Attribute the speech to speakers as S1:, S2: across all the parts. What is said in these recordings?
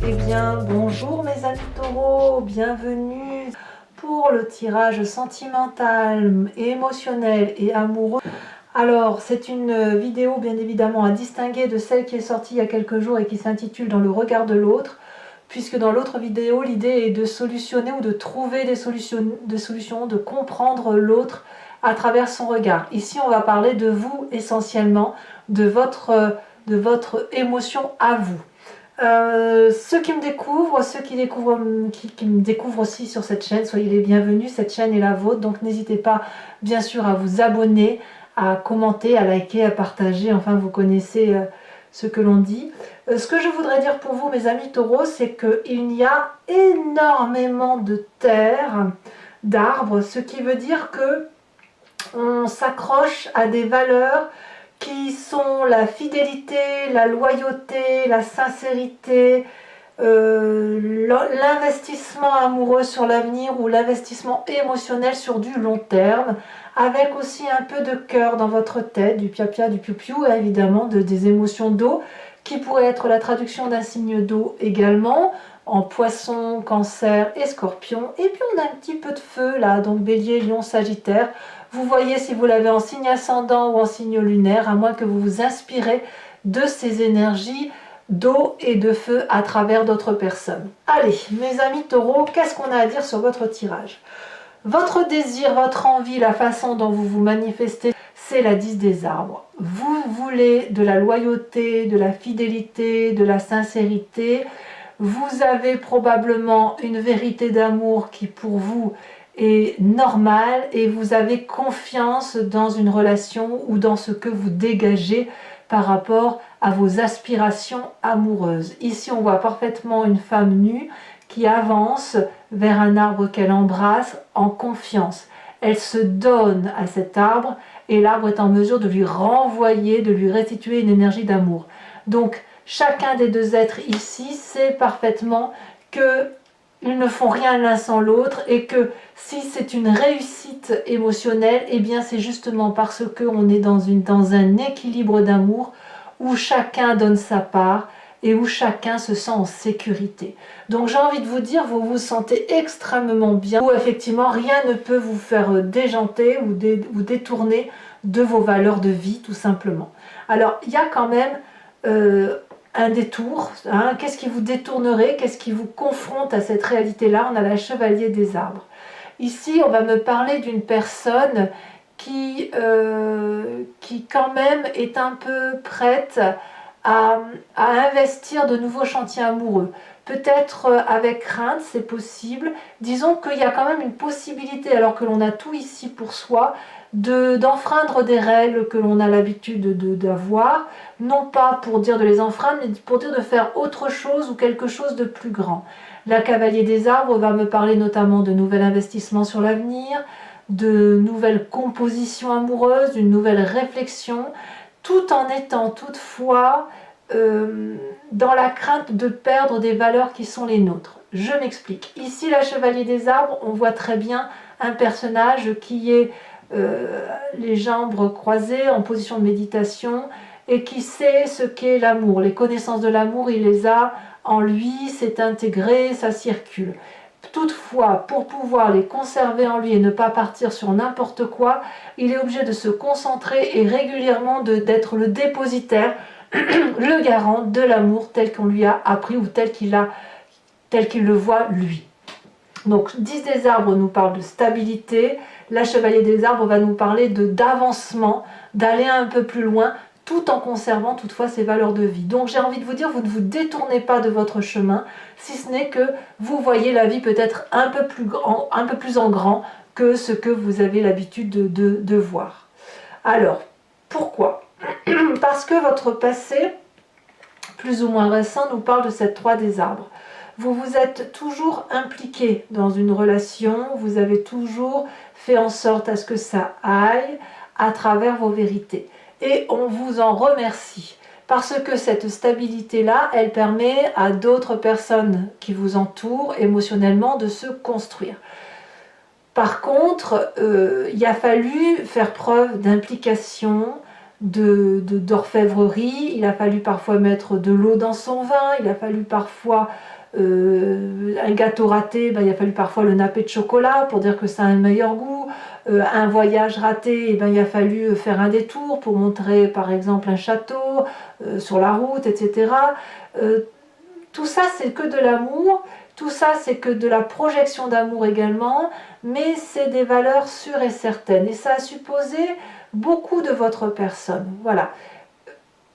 S1: Eh bien, bonjour mes amis taureaux, bienvenue pour le tirage sentimental, émotionnel et amoureux. Alors, c'est une vidéo bien évidemment à distinguer de celle qui est sortie il y a quelques jours et qui s'intitule Dans le regard de l'autre, puisque dans l'autre vidéo, l'idée est de solutionner ou de trouver des solutions, de comprendre l'autre à travers son regard. Ici, on va parler de vous essentiellement, de votre émotion à vous. Ceux qui me découvrent, qui me découvrent aussi sur cette chaîne, soyez les bienvenus, cette chaîne est la vôtre, donc n'hésitez pas bien sûr à vous abonner, à commenter, à liker, à partager, enfin vous connaissez ce que l'on dit. Ce que je voudrais dire pour vous mes amis taureaux, c'est qu'il y a énormément de terre, d'arbres, ce qui veut dire que on s'accroche à des valeurs qui sont la fidélité, la loyauté, la sincérité, l'investissement amoureux sur l'avenir ou l'investissement émotionnel sur du long terme, avec aussi un peu de cœur dans votre tête, du pia-pia, du piou-piou, et évidemment des émotions d'eau, qui pourrait être la traduction d'un signe d'eau également, en poisson, cancer et scorpion. Et puis on a un petit peu de feu là, donc bélier, lion, sagittaire. Vous voyez si vous l'avez en signe ascendant ou en signe lunaire, à moins que vous vous inspirez de ces énergies d'eau et de feu à travers d'autres personnes. Allez, mes amis taureaux, qu'est-ce qu'on a à dire sur votre tirage? Votre désir, votre envie, la façon dont vous vous manifestez, c'est la 10 des arbres. Vous voulez de la loyauté, de la fidélité, de la sincérité. Vous avez probablement une vérité d'amour qui pour vous est normale et vous avez confiance dans une relation ou dans ce que vous dégagez par rapport à vos aspirations amoureuses. Ici, on voit parfaitement une femme nue qui avance vers un arbre qu'elle embrasse en confiance. Elle se donne à cet arbre et l'arbre est en mesure de lui renvoyer, de lui restituer une énergie d'amour. Donc, chacun des deux êtres ici sait parfaitement qu'ils ne font rien l'un sans l'autre et que si c'est une réussite émotionnelle, eh bien c'est justement parce qu'on est dans un équilibre d'amour où chacun donne sa part et où chacun se sent en sécurité. Donc j'ai envie de vous dire, vous vous sentez extrêmement bien, où effectivement rien ne peut vous faire déjanter ou détourner de vos valeurs de vie tout simplement. Alors il y a quand même un détour, hein. Qu'est-ce qui vous détournerait, qu'est-ce qui vous confronte à cette réalité-là? On a la chevalier des arbres. Ici, on va me parler d'une personne qui quand même est un peu prête à investir de nouveaux chantiers amoureux. Peut-être avec crainte, c'est possible. Disons qu'il y a quand même une possibilité, alors que l'on a tout ici pour soi, d'enfreindre des règles que l'on a l'habitude d'avoir, non pas pour dire de les enfreindre, mais pour dire de faire autre chose ou quelque chose de plus grand. La cavalier des arbres va me parler notamment de nouvel investissement sur l'avenir, de nouvelles compositions amoureuses, d'une nouvelle réflexion, tout en étant toutefois dans la crainte de perdre des valeurs qui sont les nôtres. Je m'explique. Ici, la chevalier des arbres, on voit très bien un personnage qui est les jambes croisées en position de méditation et qui sait ce qu'est l'amour. Les connaissances de l'amour, il les a en lui, c'est intégré, ça circule. Toutefois, pour pouvoir les conserver en lui et ne pas partir sur n'importe quoi, il est obligé de se concentrer et régulièrement d'être le dépositaire, le garant de l'amour tel qu'on lui a appris ou tel qu'il le voit lui. Donc 10 des arbres nous parle de stabilité, la chevalier des arbres va nous parler d'avancement, d'aller un peu plus loin, tout en conservant toutefois ses valeurs de vie. Donc j'ai envie de vous dire, vous ne vous détournez pas de votre chemin, si ce n'est que vous voyez la vie peut-être un peu plus en grand que ce que vous avez l'habitude de voir. Alors, pourquoi? Parce que votre passé, plus ou moins récent, nous parle de cette 3 des arbres. Vous vous êtes toujours impliqué dans une relation, vous avez toujours fait en sorte à ce que ça aille à travers vos vérités. Et on vous en remercie, parce que cette stabilité-là, elle permet à d'autres personnes qui vous entourent émotionnellement de se construire. Par contre, il a fallu faire preuve d'implication, d'orfèvrerie, il a fallu parfois mettre de l'eau dans son vin, il a fallu parfois un gâteau raté, ben, il a fallu parfois le napper de chocolat pour dire que ça a un meilleur goût. Un voyage raté, ben, il a fallu faire un détour pour montrer par exemple un château sur la route, etc. Tout ça c'est que de l'amour, tout ça c'est que de la projection d'amour également, mais c'est des valeurs sûres et certaines et ça a supposé beaucoup de votre personne. Voilà.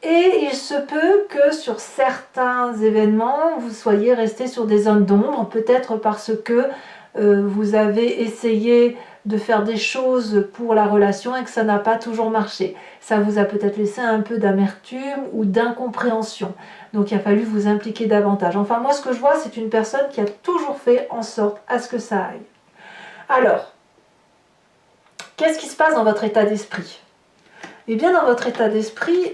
S1: Et il se peut que sur certains événements, vous soyez resté sur des zones d'ombre, peut-être parce que vous avez essayé de faire des choses pour la relation et que ça n'a pas toujours marché. Ça vous a peut-être laissé un peu d'amertume ou d'incompréhension. Donc il a fallu vous impliquer davantage. Enfin moi ce que je vois c'est une personne qui a toujours fait en sorte à ce que ça aille. Alors, qu'est-ce qui se passe dans votre état d'esprit? Eh bien dans votre état d'esprit,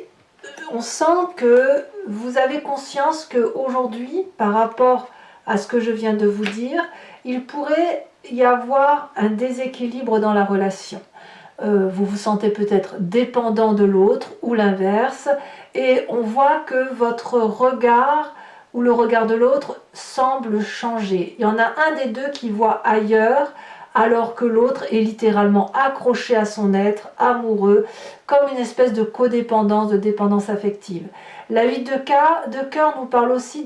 S1: on sent que vous avez conscience qu'aujourd'hui, par rapport à ce que je viens de vous dire, il pourrait y avoir un déséquilibre dans la relation. Vous vous sentez peut-être dépendant de l'autre ou l'inverse, et on voit que votre regard ou le regard de l'autre semble changer. Il y en a un des deux qui voit ailleurs, alors que l'autre est littéralement accroché à son être, amoureux, comme une espèce de codépendance, de dépendance affective. La 8 de cœur nous parle aussi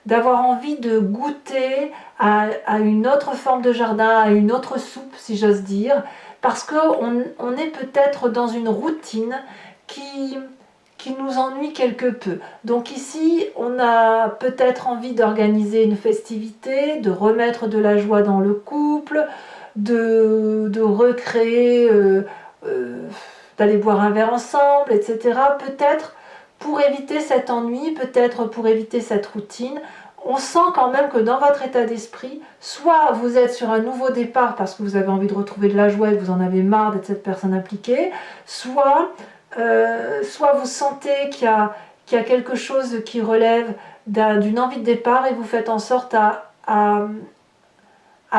S1: d'avoir envie de goûter à une autre forme de jardin, à une autre soupe, si j'ose dire, parce qu'on est peut-être dans une routine qui nous ennuie quelque peu. Donc ici, on a peut-être envie d'organiser une festivité, de remettre de la joie dans le couple, de recréer, d'aller boire un verre ensemble, etc. Peut-être pour éviter cet ennui, peut-être pour éviter cette routine. On sent quand même que dans votre état d'esprit, soit vous êtes sur un nouveau départ parce que vous avez envie de retrouver de la joie et que vous en avez marre d'être cette personne impliquée, soit vous sentez qu'il y a quelque chose qui relève d'une envie de départ et vous faites en sorte à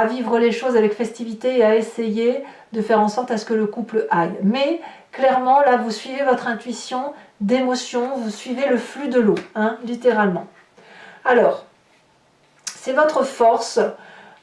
S1: vivre les choses avec festivité et à essayer de faire en sorte à ce que le couple aille. Mais clairement, là, vous suivez votre intuition d'émotion, vous suivez le flux de l'eau, hein, littéralement. Alors, c'est votre force.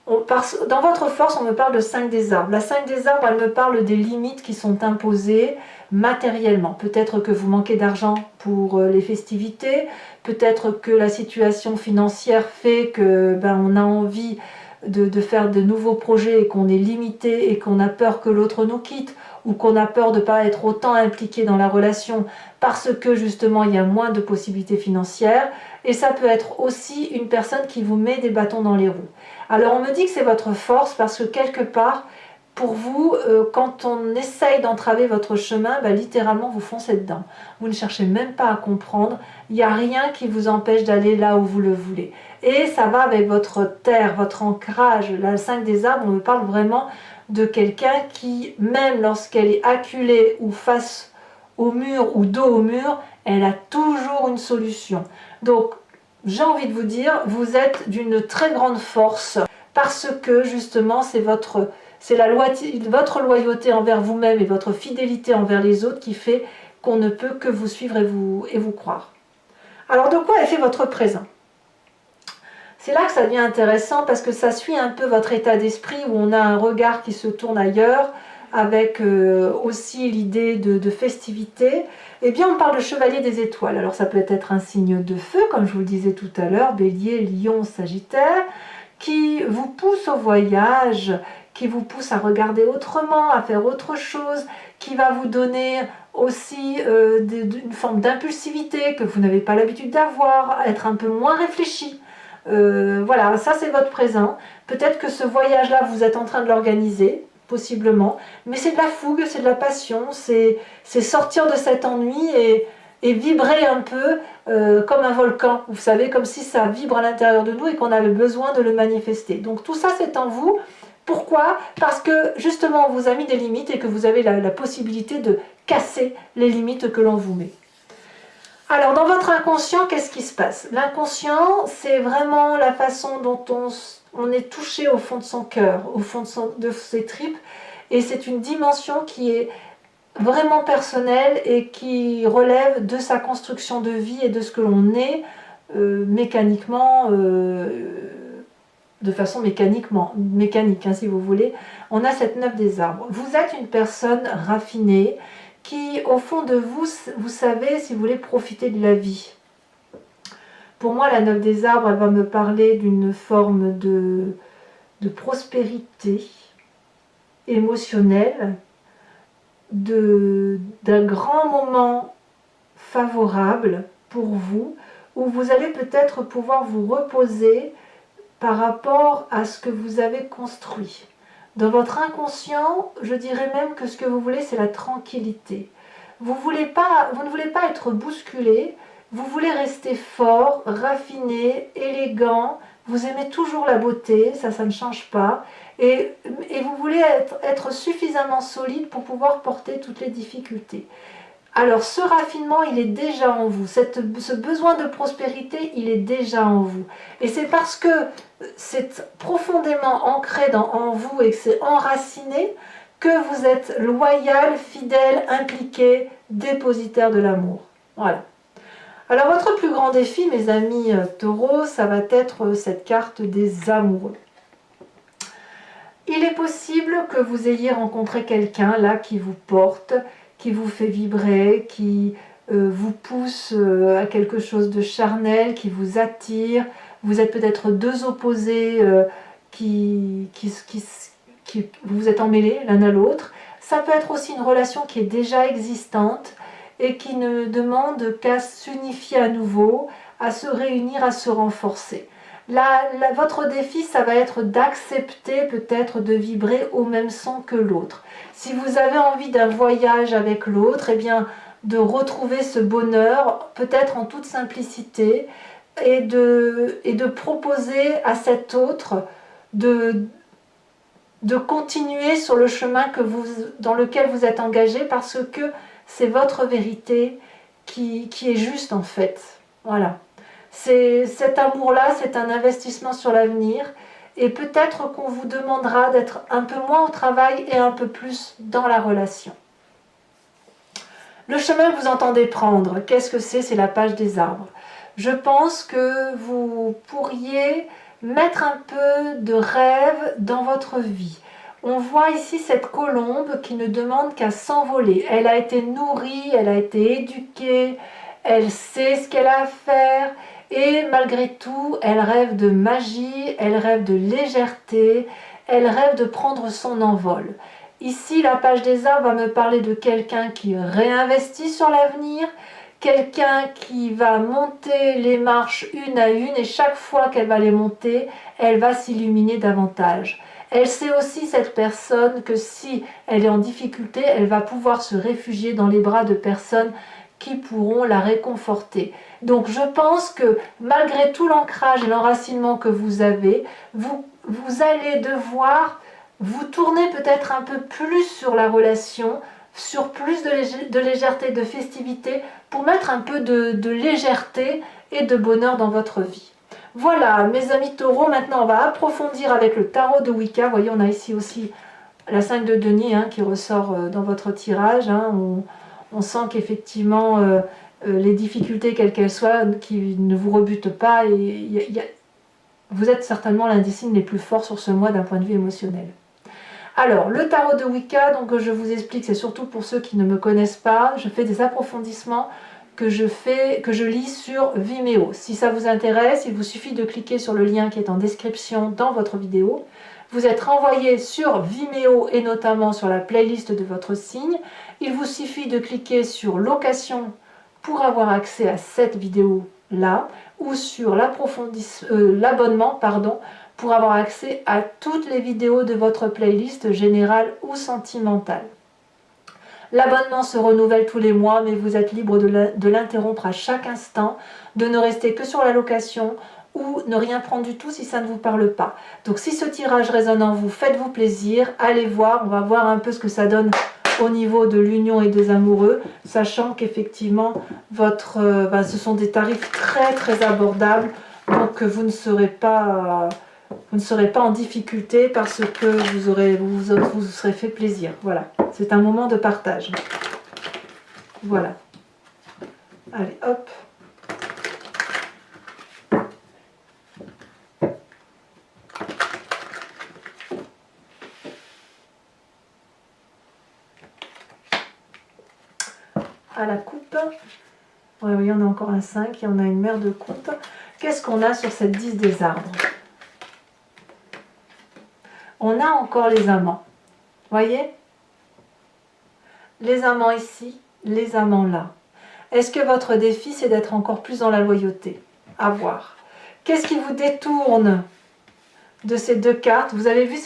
S1: Dans votre force, on me parle de 5 des arbres. La 5 des arbres, elle me parle des limites qui sont imposées matériellement. Peut-être que vous manquez d'argent pour les festivités, peut-être que la situation financière fait que on a envie de faire de nouveaux projets et qu'on est limité et qu'on a peur que l'autre nous quitte ou qu'on a peur de ne pas être autant impliqué dans la relation parce que justement il y a moins de possibilités financières. Et ça peut être aussi une personne qui vous met des bâtons dans les roues. Alors on me dit que c'est votre force parce que quelque part, pour vous, quand on essaye d'entraver votre chemin, littéralement vous foncez dedans. Vous ne cherchez même pas à comprendre, il n'y a rien qui vous empêche d'aller là où vous le voulez. Et ça va avec votre terre, votre ancrage. La 5 des arbres, on me parle vraiment de quelqu'un qui, même lorsqu'elle est acculée ou face au mur ou dos au mur, elle a toujours une solution. Donc, j'ai envie de vous dire, vous êtes d'une très grande force parce que justement, c'est votre loyauté envers vous-même et votre fidélité envers les autres qui fait qu'on ne peut que vous suivre et vous croire. Alors, de quoi est fait votre présent? C'est là que ça devient intéressant parce que ça suit un peu votre état d'esprit où on a un regard qui se tourne ailleurs avec aussi l'idée de festivité. Eh bien, on parle de chevalier des étoiles. Alors, ça peut être un signe de feu, comme je vous le disais tout à l'heure, bélier, lion, sagittaire, qui vous pousse au voyage, qui vous pousse à regarder autrement, à faire autre chose, qui va vous donner aussi une forme d'impulsivité que vous n'avez pas l'habitude d'avoir, être un peu moins réfléchi. Voilà, ça c'est votre présent. Peut-être que ce voyage-là, vous êtes en train de l'organiser, possiblement, mais c'est de la fougue, c'est de la passion, c'est sortir de cet ennui et vibrer un peu comme un volcan, vous savez, comme si ça vibre à l'intérieur de nous et qu'on avait besoin de le manifester. Donc tout ça c'est en vous. Pourquoi? Parce que justement on vous a mis des limites et que vous avez la possibilité de casser les limites que l'on vous met. Alors dans votre inconscient, qu'est-ce qui se passe? L'inconscient, c'est vraiment la façon dont on est touché au fond de son cœur, au fond de ses tripes, et c'est une dimension qui est vraiment personnel et qui relève de sa construction de vie et de ce que l'on est mécaniquement, de façon mécanique, hein, si vous voulez. On a cette 9 des arbres. Vous êtes une personne raffinée qui, au fond de vous, vous savez, si vous voulez, profiter de la vie. Pour moi, la 9 des arbres, elle va me parler d'une forme de prospérité émotionnelle, d'un grand moment favorable pour vous, où vous allez peut-être pouvoir vous reposer par rapport à ce que vous avez construit. Dans votre inconscient, je dirais même que ce que vous voulez, c'est la tranquillité. Vous ne voulez pas être bousculé, vous voulez rester fort, raffiné, élégant, vous aimez toujours la beauté, ça ne change pas, et vous voulez être suffisamment solide pour pouvoir porter toutes les difficultés. Alors ce raffinement, il est déjà en vous, ce besoin de prospérité, il est déjà en vous. Et c'est parce que c'est profondément ancré en vous et que c'est enraciné que vous êtes loyal, fidèle, impliqué, dépositaire de l'amour. Voilà. Alors votre plus grand défi, mes amis taureaux, ça va être cette carte des amoureux. Il est possible que vous ayez rencontré quelqu'un là qui vous porte, qui vous fait vibrer, qui vous pousse à quelque chose de charnel, qui vous attire. Vous êtes peut-être deux opposés vous êtes emmêlés l'un à l'autre. Ça peut être aussi une relation qui est déjà existante et qui ne demande qu'à s'unifier à nouveau, à se réunir, à se renforcer. Votre défi, ça va être d'accepter peut-être de vibrer au même son que l'autre. Si vous avez envie d'un voyage avec l'autre, eh bien, de retrouver ce bonheur, peut-être en toute simplicité, et de proposer à cet autre de continuer sur le chemin dans lequel vous êtes engagé, parce que c'est votre vérité qui est juste en fait. Voilà. Cet amour-là, c'est un investissement sur l'avenir, et peut-être qu'on vous demandera d'être un peu moins au travail et un peu plus dans la relation. Le chemin que vous entendez prendre, qu'est-ce que c'est? C'est la page des arbres. Je pense que vous pourriez mettre un peu de rêve dans votre vie. On voit ici cette colombe qui ne demande qu'à s'envoler. Elle a été nourrie, elle a été éduquée, elle sait ce qu'elle a à faire. Et malgré tout, elle rêve de magie, elle rêve de légèreté, elle rêve de prendre son envol. Ici, la page des arbres va me parler de quelqu'un qui réinvestit sur l'avenir, quelqu'un qui va monter les marches une à une, et chaque fois qu'elle va les monter, elle va s'illuminer davantage. Elle sait aussi, cette personne, que si elle est en difficulté, elle va pouvoir se réfugier dans les bras de personnes qui pourront la réconforter. Donc je pense que malgré tout l'ancrage et l'enracinement que vous avez, vous allez devoir vous tourner peut-être un peu plus sur la relation, sur plus de légèreté, de festivité, pour mettre un peu de légèreté et de bonheur dans votre vie. Voilà, mes amis taureaux, maintenant on va approfondir avec le tarot de Wicca. Vous voyez, on a ici aussi la 5 de denier qui ressort dans votre tirage. On sent qu'effectivement, les difficultés, quelles qu'elles soient, qui ne vous rebutent pas, vous êtes certainement l'un des signes les plus forts sur ce mois d'un point de vue émotionnel. Alors, le tarot de Wicca, donc je vous explique, c'est surtout pour ceux qui ne me connaissent pas. Je fais des approfondissements que je lis sur Vimeo. Si ça vous intéresse, il vous suffit de cliquer sur le lien qui est en description dans votre vidéo. Vous êtes renvoyé sur Vimeo et notamment sur la playlist de votre signe. Il vous suffit de cliquer sur location pour avoir accès à cette vidéo-là, ou sur l'abonnement, pour avoir accès à toutes les vidéos de votre playlist générale ou sentimentale. L'abonnement se renouvelle tous les mois, mais vous êtes libre de l'interrompre à chaque instant, de ne rester que sur la location ou ne rien prendre du tout si ça ne vous parle pas. Donc si ce tirage résonne en vous, faites-vous plaisir, allez voir, on va voir un peu ce que ça donne au niveau de l'union et des amoureux, sachant qu'effectivement, ce sont des tarifs très très abordables, donc vous ne serez pas en difficulté parce que vous serez fait plaisir. Voilà, c'est un moment de partage. Voilà. Allez, hop. À la coupe. Ouais, oui, on a encore un 5 et on a une mer de coupe. Qu'est-ce qu'on a sur cette 10 des arbres? On a encore les amants. Voyez? Les amants ici, les amants là. Est-ce que votre défi, c'est d'être encore plus dans la loyauté? À voir. Qu'est-ce qui vous détourne de ces deux cartes? Vous avez vu,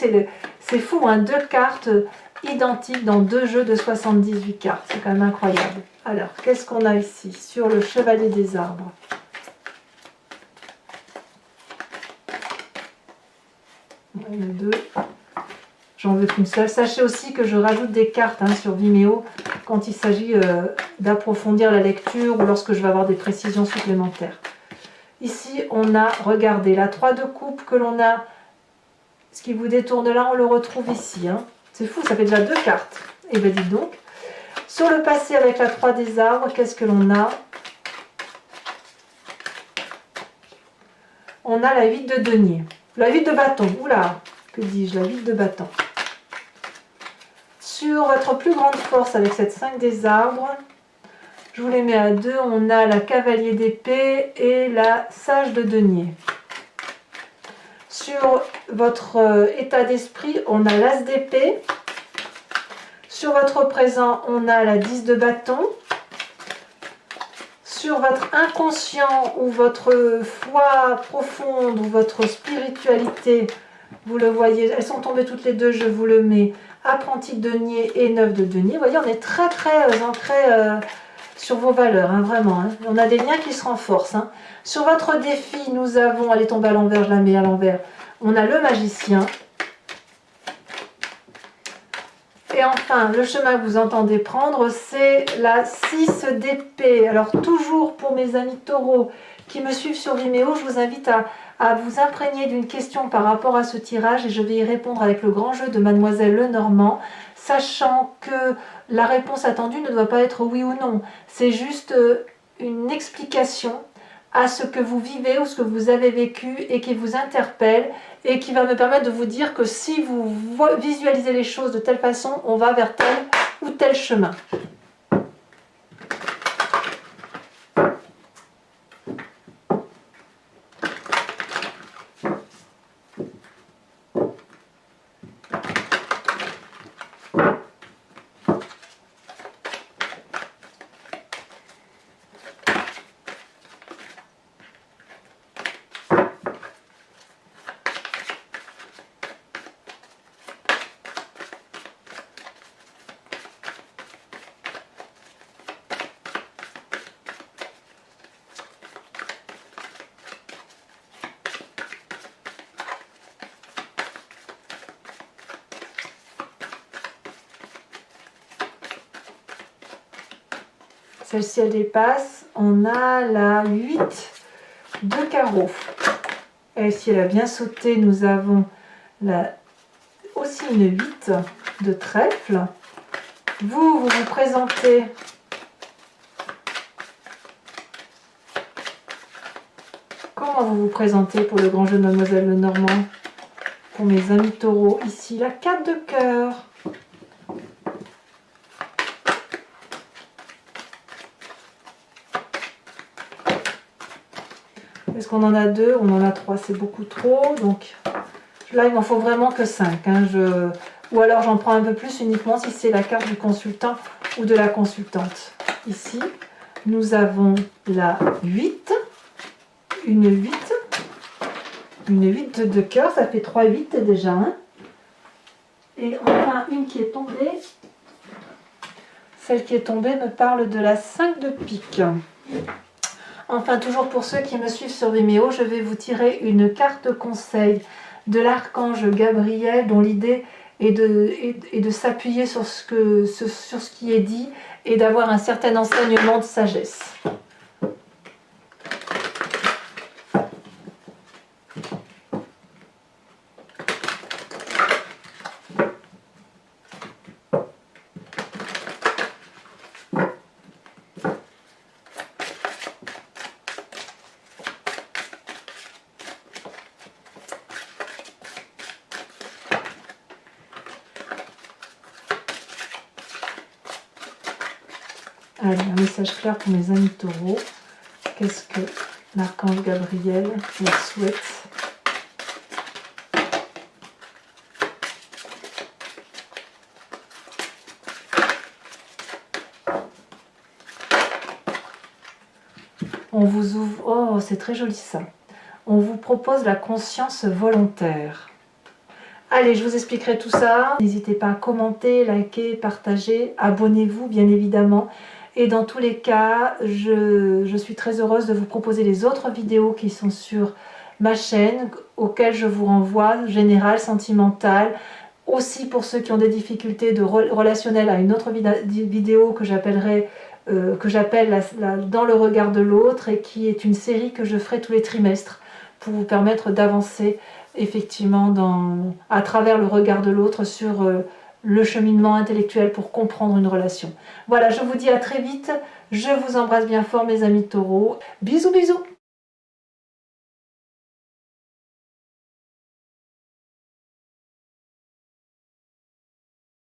S1: c'est fou, hein, deux cartes identiques dans deux jeux de 78 cartes. C'est quand même incroyable. Alors, qu'est-ce qu'on a ici sur le chevalier des arbres? Il y en a deux. J'en veux qu'une seule. Sachez aussi que je rajoute des cartes sur Vimeo quand il s'agit d'approfondir la lecture ou lorsque je vais avoir des précisions supplémentaires. Ici, on a, regardez, la 3 de coupe que l'on a. Ce qui vous détourne là, on le retrouve ici. C'est fou, ça fait déjà deux cartes. Et bien dites donc. Sur le passé avec la 3 des arbres, qu'est-ce que l'on a? On a la 8 de denier. La 8 de bâton. Oula, que dis-je? La 8 de bâton. Sur votre plus grande force avec cette 5 des arbres, je vous les mets à 2. On a la cavalier d'épée et la sage de denier. Sur votre état d'esprit, on a l'as d'épée. Sur votre présent, on a la 10 de bâton. Sur votre inconscient ou votre foi profonde ou votre spiritualité, vous le voyez, elles sont tombées toutes les deux, je vous le mets, apprenti de denier et 9 de denier. Vous voyez, on est très ancré sur vos valeurs, vraiment. On a des liens qui se renforcent. Sur votre défi, nous avons, elle est tombée à l'envers, je la mets à l'envers, on a le magicien. Et enfin, le chemin que vous entendez prendre, c'est la 6 d'épée. Alors toujours pour mes amis taureaux qui me suivent sur Vimeo, je vous invite à vous imprégner d'une question par rapport à ce tirage et je vais y répondre avec le grand jeu de Mademoiselle Lenormand, sachant que la réponse attendue ne doit pas être oui ou non. C'est juste une explication à ce que vous vivez ou ce que vous avez vécu et qui vous interpelle et qui va me permettre de vous dire que si vous visualisez les choses de telle façon, on va vers tel ou tel chemin. Celle-ci, elle dépasse. On a la 8 de carreau. Elle, si elle a bien sauté, nous avons aussi une 8 de trèfle. Vous vous présentez comment vous vous présentez pour le grand jeu de Mademoiselle Lenormand? Pour mes amis taureaux, ici, la 4 de cœur. Est-ce qu'on en a 2? On en a 3, c'est beaucoup trop. Donc là, il m'en faut vraiment que 5. Ou alors j'en prends un peu plus uniquement si c'est la carte du consultant ou de la consultante. Ici, nous avons la 8, une 8, une 8 de cœur, ça fait 3 8 déjà. Et enfin, une qui est tombée. Celle qui est tombée me parle de la 5 de pique. Enfin, toujours pour ceux qui me suivent sur Vimeo, je vais vous tirer une carte conseil de l'archange Gabriel, dont l'idée est de s'appuyer sur ce qui est dit et d'avoir un certain enseignement de sagesse. Allez, un message clair pour mes amis taureaux. Qu'est-ce que l'archange Gabriel leur souhaite? On vous ouvre... Oh, c'est très joli ça. On vous propose la conscience volontaire. Allez, je vous expliquerai tout ça. N'hésitez pas à commenter, liker, partager. Abonnez-vous, bien évidemment. Et dans tous les cas, je suis très heureuse de vous proposer les autres vidéos qui sont sur ma chaîne, auxquelles je vous renvoie, générale, sentimentale. Aussi pour ceux qui ont des difficultés relationnelles, à une autre vidéo que j'appelle Dans le regard de l'autre, et qui est une série que je ferai tous les trimestres pour vous permettre d'avancer effectivement à travers le regard de l'autre sur le cheminement intellectuel pour comprendre une relation. Voilà, je vous dis à très vite. Je vous embrasse bien fort mes amis taureaux. Bisous bisous.